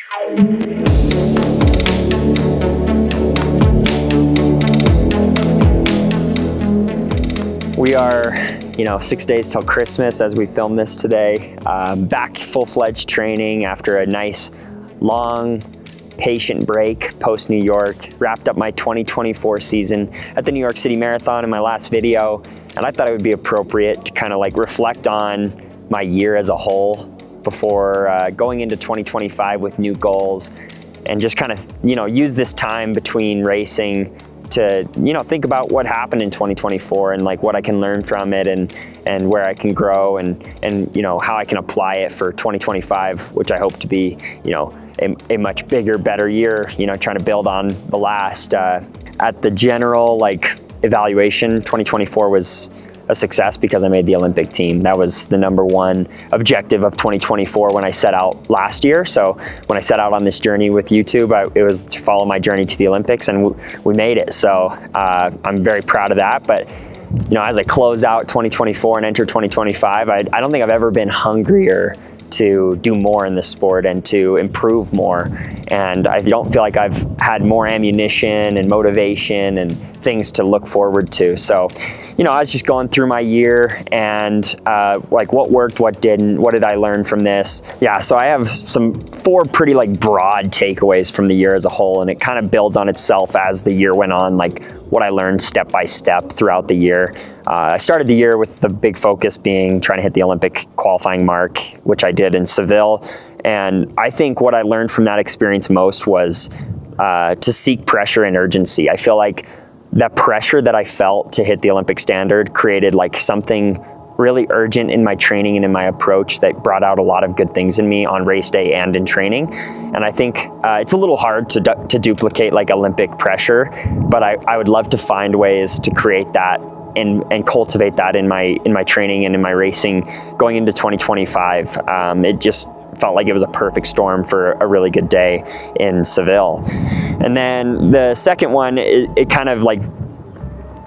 We are, 6 days till Christmas as we film this today. Back full-fledged training after a nice, long, patient break post-New York. Wrapped up my 2024 season at the New York City Marathon in my last video, and I thought it would be appropriate to kind of like reflect on my year as a whole before going into 2025 with new goals, and just kind of, use this time between racing to, think about what happened in 2024 and like what I can learn from it and where I can grow and how I can apply it for 2025, which I hope to be, a much bigger, better year, trying to build on the last. At the general evaluation, 2024 was a success because I made the Olympic team. That was the #1 objective of 2024 when I set out last year. So when I set out on this journey with YouTube, it was to follow my journey to the Olympics, and we made it. So I'm very proud of that. But as I close out 2024 and enter 2025, I don't think I've ever been hungrier to do more in the sport and to improve more. And I don't feel like I've had more ammunition and motivation and things to look forward to. So, I was just going through my year and what worked, what didn't, what did I learn from this? Yeah, so I have 4 pretty broad takeaways from the year as a whole, and it kind of builds on itself as the year went on, what I learned step by step throughout the year. I started the year with the big focus being trying to hit the Olympic qualifying mark, which I did in Seville. And I think what I learned from that experience most was to seek pressure and urgency. I feel like that pressure that I felt to hit the Olympic standard created something really urgent in my training and in my approach that brought out a lot of good things in me on race day and in training. And I think it's a little hard to duplicate Olympic pressure, but I would love to find ways to create that and cultivate that in my training and in my racing going into 2025. It just felt like it was a perfect storm for a really good day in Seville. And then the second one, it kind of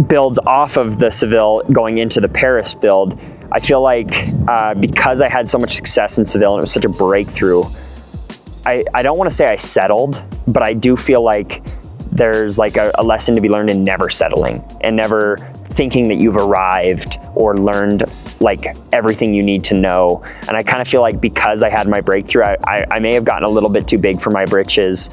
builds off of the Seville going into the Paris build. I feel like because I had so much success in Seville and it was such a breakthrough, I don't want to say I settled, but I do feel like there's a lesson to be learned in never settling and never thinking that you've arrived or learned everything you need to know. And I kind of feel like because I had my breakthrough, I may have gotten a little bit too big for my britches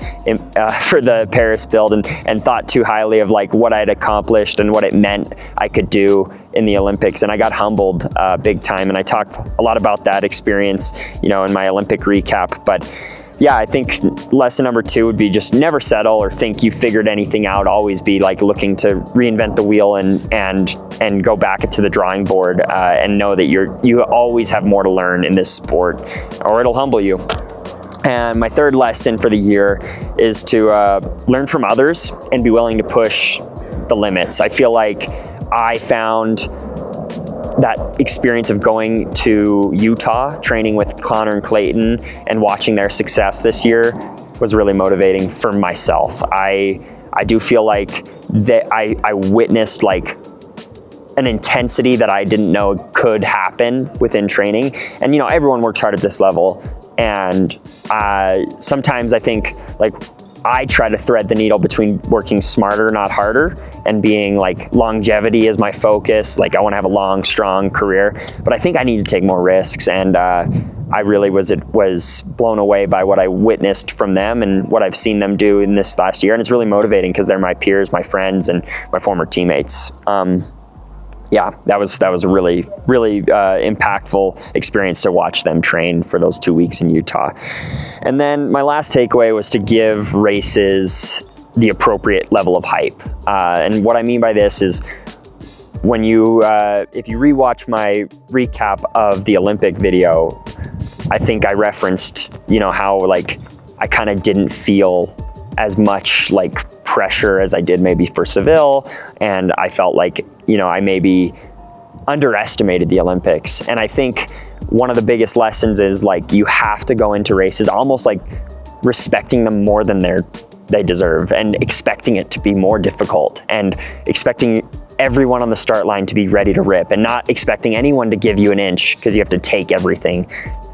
for the Paris build and thought too highly of what I had accomplished and what it meant I could do in the Olympics. And I got humbled big time. And I talked a lot about that experience, in my Olympic recap. But yeah, I think lesson number 2 would be just never settle or think you figured anything out. Always be looking to reinvent the wheel and go back to the drawing board and know that you always have more to learn in this sport, or it'll humble you. And my third lesson for the year is to learn from others and be willing to push the limits. I feel like I found that experience of going to Utah, training with Connor and Clayton and watching their success this year was really motivating for myself. I do feel like that I witnessed an intensity that I didn't know could happen within training. And everyone works hard at this level. And sometimes I think I try to thread the needle between working smarter, not harder, and being longevity is my focus. I want to have a long, strong career, but I think I need to take more risks. And I really was blown away by what I witnessed from them and what I've seen them do in this last year. And it's really motivating because they're my peers, my friends, and my former teammates. Yeah, that was a really, really impactful experience to watch them train for those 2 weeks in Utah. And then my last takeaway was to give races the appropriate level of hype. And what I mean by this is when if you rewatch my recap of the Olympic video, I think I referenced, how I kind of didn't feel as much pressure as I did maybe for Seville. And I felt I maybe underestimated the Olympics. And I think one of the biggest lessons is you have to go into races almost respecting them more than they deserve and expecting it to be more difficult and expecting everyone on the start line to be ready to rip and not expecting anyone to give you an inch because you have to take everything.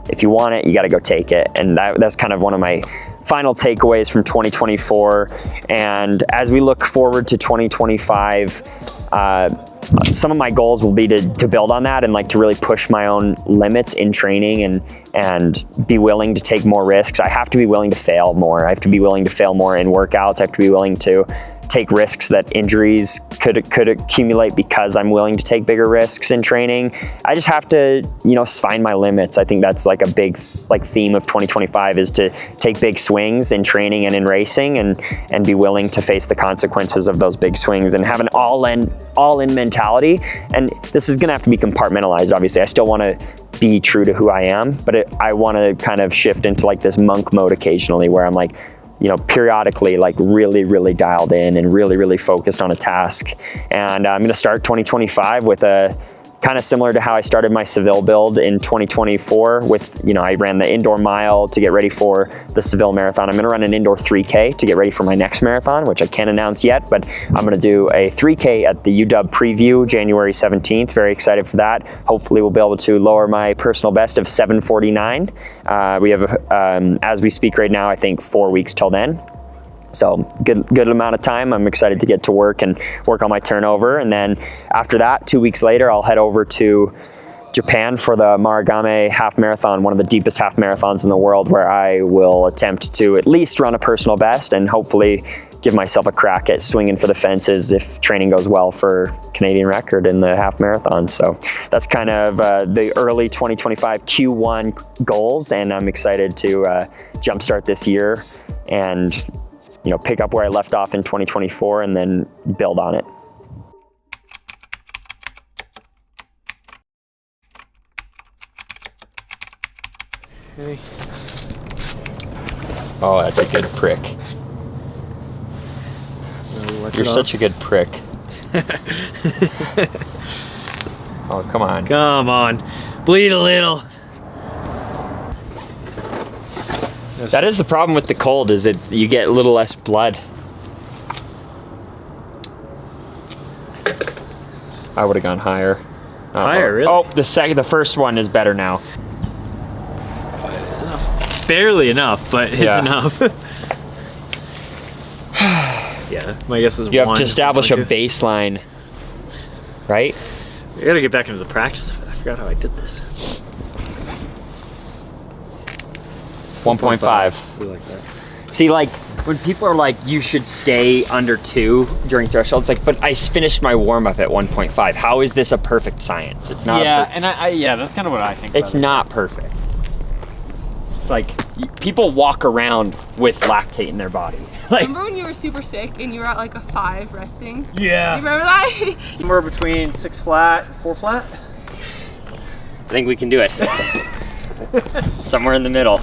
If you want it, you got to go take it. And that's kind of one of my final takeaways from 2024. And as we look forward to 2025, some of my goals will be to build on that and like to really push my own limits in training and be willing to take more risks. I have to be willing to fail more. I have to be willing to fail more in workouts. I have to be willing to take risks that injuries could accumulate because I'm willing to take bigger risks in training. I just have to, you know, find my limits. I think that's like a big theme of 2025 is to take big swings in training and in racing and be willing to face the consequences of those big swings and have an all-in mentality. And this is gonna have to be compartmentalized, obviously. I still wanna be true to who I am, but I wanna kind of shift into like this monk mode occasionally where I'm like, you know, periodically like really dialed in and really focused on a task. And I'm gonna start 2025 with a kind of similar to how I started my Seville build in 2024 with, you know, I ran the indoor mile to get ready for the Seville marathon. I'm gonna run an indoor 3K to get ready for my next marathon, which I can't announce yet, but I'm gonna do a 3K at the UW preview January 17th. Very excited for that. Hopefully we'll be able to lower my personal best of 7:49. We have, as we speak right now, I think 4 weeks till then. So good amount of time. I'm excited to get to work and work on my turnover. And then after that, 2 weeks later, I'll head over to Japan for the Marugame half marathon, one of the deepest half marathons in the world, where I will attempt to at least run a personal best and hopefully give myself a crack at swinging for the fences if training goes well for Canadian record in the half marathon. So that's kind of the early 2025 Q1 goals. And I'm excited to jumpstart this year and, you know, pick up where I left off in 2024 and then build on it. Hey. Oh, that's a good prick. You're such a good prick. Oh, come on. Come on. Bleed a little. That is the problem with the cold, is that you get a little less blood. I would have gone higher. Higher, really? Oh, the first one is better now. It's enough. Barely enough, but it's enough. Yeah, my guess is you have to establish a baseline, right? I gotta get back into the practice. I forgot how I did this. 1.5. We like that. See, like, when people are like, you should stay under 2 during thresholds, like, but I finished my warm-up at 1.5. How is this a perfect science? It's not. Yeah, and yeah, that's kind of what I think. It's not perfect. It's like, people walk around with lactate in their body. Like, remember when you were super sick and you were at like a 5 resting? Yeah. Do you remember that? Somewhere between 6 flat, 4 flat? I think we can do it. Somewhere in the middle.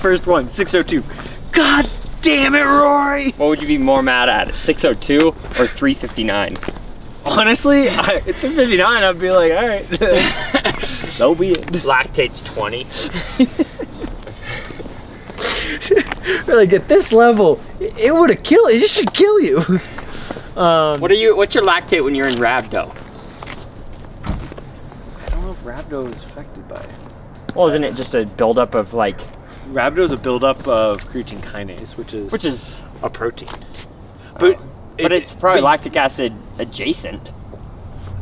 First one, 6:02. God damn it, Rory! What would you be more mad at, 6:02 or 3:59? Honestly, at 3:59, I'd be like, all right, so be it. Lactate's 20. Like at this level, it would have killed. It should kill you. What's your lactate when you're in rhabdo? I don't know if rhabdo is affected by it. Well, isn't it just a buildup of like? Rhabdo is a buildup of creatine kinase, which is a protein. But it's probably lactic acid adjacent.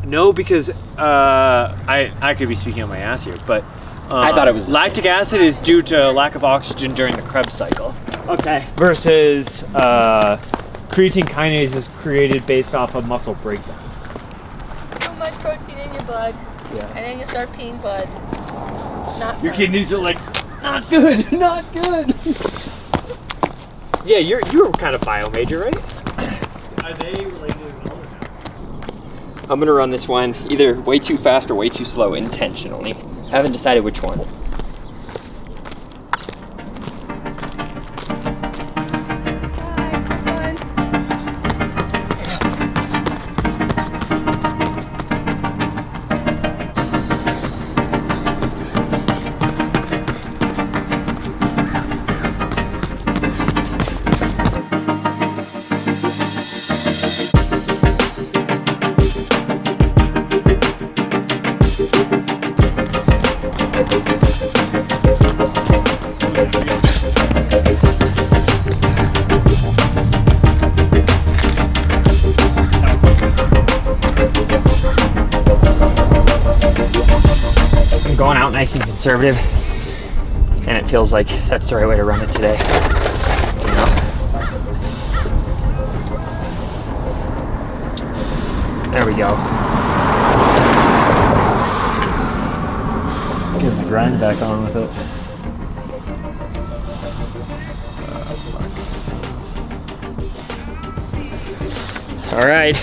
No, because I could be speaking on my ass here, but I thought it was lactic acid is due to lack of oxygen during the Krebs cycle. Okay. Versus creatine kinase is created based off of muscle breakdown. Too much protein in your blood. Yeah. And then you start peeing blood. Not Your fun. kidneys are like, not good, not good. Yeah, you're kind of bio major, right? Are they related at all? I'm gonna run this one either way too fast or way too slow intentionally. Haven't decided which one. nice and conservative, and it feels like that's the right way to run it today. You know? There we go. Getting the grind back on with it. All right.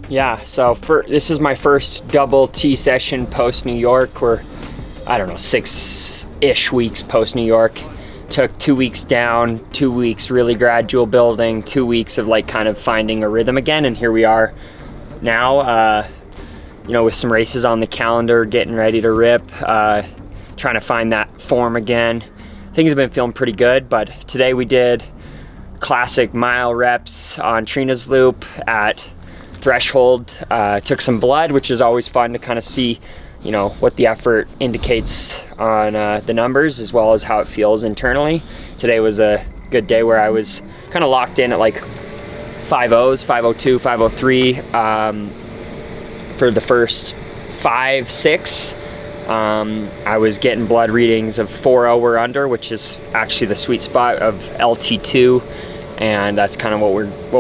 Yeah, so this is my first double T session post New York. We're, I don't know, 6-ish weeks post New York. Took 2 weeks down, 2 weeks really gradual building, 2 weeks of like kind of finding a rhythm again, and here we are now, you know, with some races on the calendar, getting ready to rip, trying to find that form again. Things have been feeling pretty good, but today we did classic mile reps on Trina's loop at threshold. Took some blood, which is always fun to kind of see, you know, what the effort indicates on the numbers as well as how it feels internally. Today was a good day where I was kind of locked in at like 5.0s, 5.02, 5.03 for the first 5-6. I was getting blood readings of 4.0 or under, which is actually the sweet spot of LT2, and that's kind of what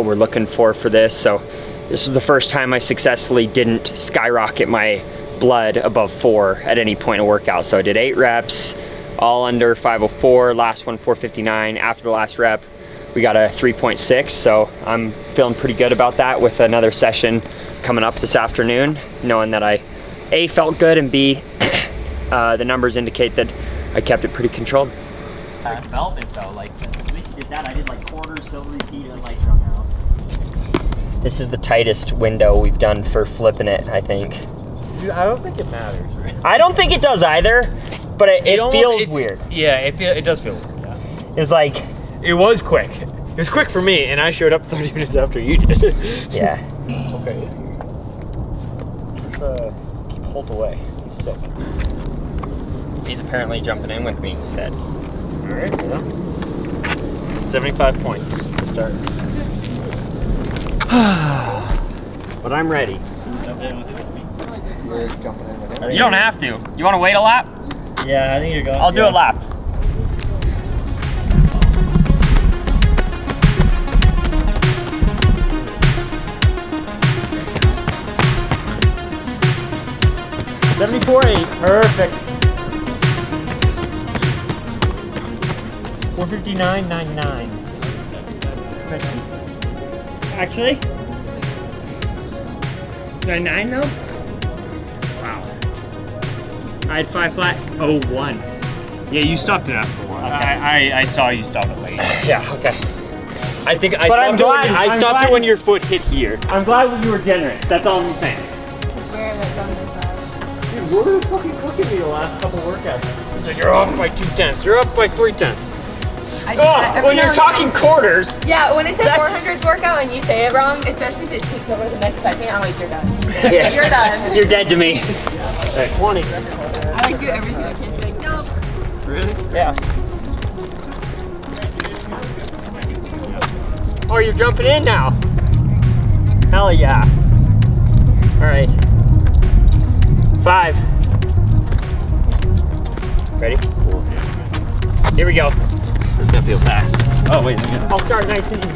we're looking for this. So this was the first time I successfully didn't skyrocket my blood above 4 at any point of workout. So I did 8 reps, all under 5.04, last one 4.59. After the last rep, we got a 3.6, so I'm feeling pretty good about that with another session coming up this afternoon, knowing that I, A, felt good, and B, the numbers indicate that I kept it pretty controlled. Velvet though, like, at least you did that. I did like quarters, don't repeat, and like strung out. This is the tightest window we've done for flipping it, I think. Dude, I don't think it matters, right? I don't think it does either, but it feels weird. Yeah, it does feel weird, yeah. It's like... It was quick. It was quick for me, and I showed up 30 minutes after you did. Yeah. Okay, keep Holt away. He's sick. He's apparently jumping in with me, he said. Alright, yeah. 75 points to start. But I'm ready. We're jumping in with him. You don't have to. You want to wait a lap? Yeah, I think you're going. I'll do a lap. $74.8. Perfect. 459.99. Actually? 99 though? Wow. I had 5 flat. 01. Yeah, you stopped it after a while. Okay. I saw you stop it late. Yeah, okay. I think I But stopped it when your foot hit here. I'm glad you were generous. That's all I'm saying. Where that's on this side. Dude, what were fucking cooking me the last couple workouts? Like, you're off by 2/10. You're up by 3/10. When you're talking quarters. Yeah, when it's a 400 workout and you say it wrong, especially if it takes over the next second, I'm like, you're done. Yeah. You're done. You're dead to me. At 20. I like do everything I can to be like, no. Really? Yeah. Oh, you're jumping in now. Hell yeah. All right. 5. Ready? Here we go. This is gonna feel fast. Oh wait, I'll start nice and easy.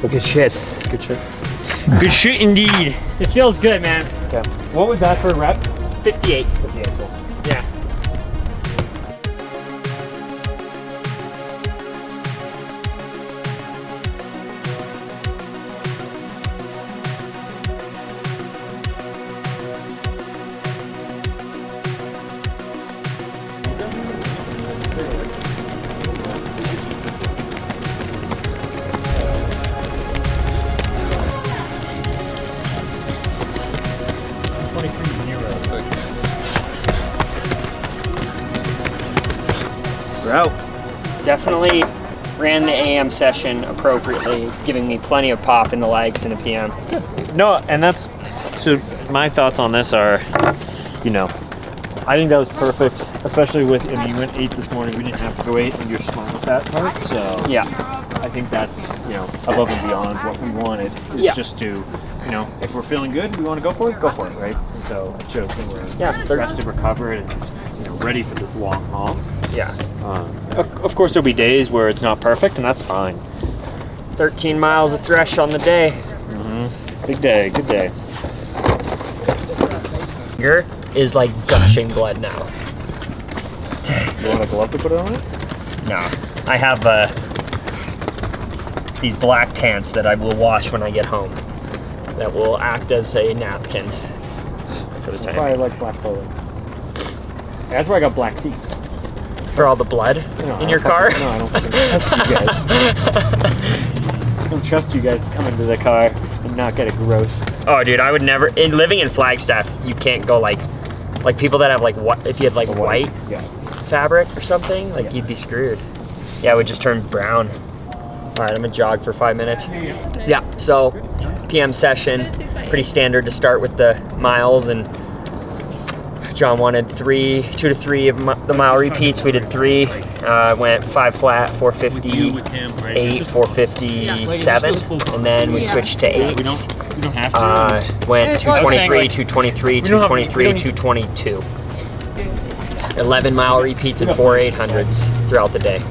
Good shit. Good shit. Good shit indeed. It feels good, man. Okay. What was that for a rep? 58. 58. Cool. Yeah. We're out. Definitely ran the AM session appropriately, giving me plenty of pop in the legs in the PM. No, and that's, so my thoughts on this are, you know, I think that was perfect, especially with, I mean, you went 8 this morning, we didn't have to go 8, and you're smart with that part, so. Yeah. I think that's, you know, above and beyond what we wanted. It's just to, you know, if we're feeling good, we want to go for it, right? And so I chose that we're rested, recovered, and, you know, ready for this long haul. Yeah. Of course, there'll be days where it's not perfect, and that's fine. 13 miles of thresh on the day. Mm-hmm. Big day, good day. Finger is like gushing blood now. You want a glove to put it on it? No. I have these black pants that I will wash when I get home. That will act as a napkin for the That's time. why I like black clothing. That's why I got black seats. For all the blood in your car? No, I don't fucking trust you guys. I don't trust you guys to come into the car and not get it gross. Oh, dude, I would never. In living in Flagstaff, you can't go like people that have like what if you had like white fabric or something, like you'd be screwed. Yeah, it would just turn brown. All right, I'm gonna jog for 5 minutes. Yeah, so PM session, pretty standard to start with the miles, and John wanted 2 to 3 of the mile repeats. We did 3. Went 5 flat, 450, 8, 450, 7, and then we switched to 8s. We don't have to. Went 223, 223, 223, 222. 11 mile repeats and 4 800s throughout the day.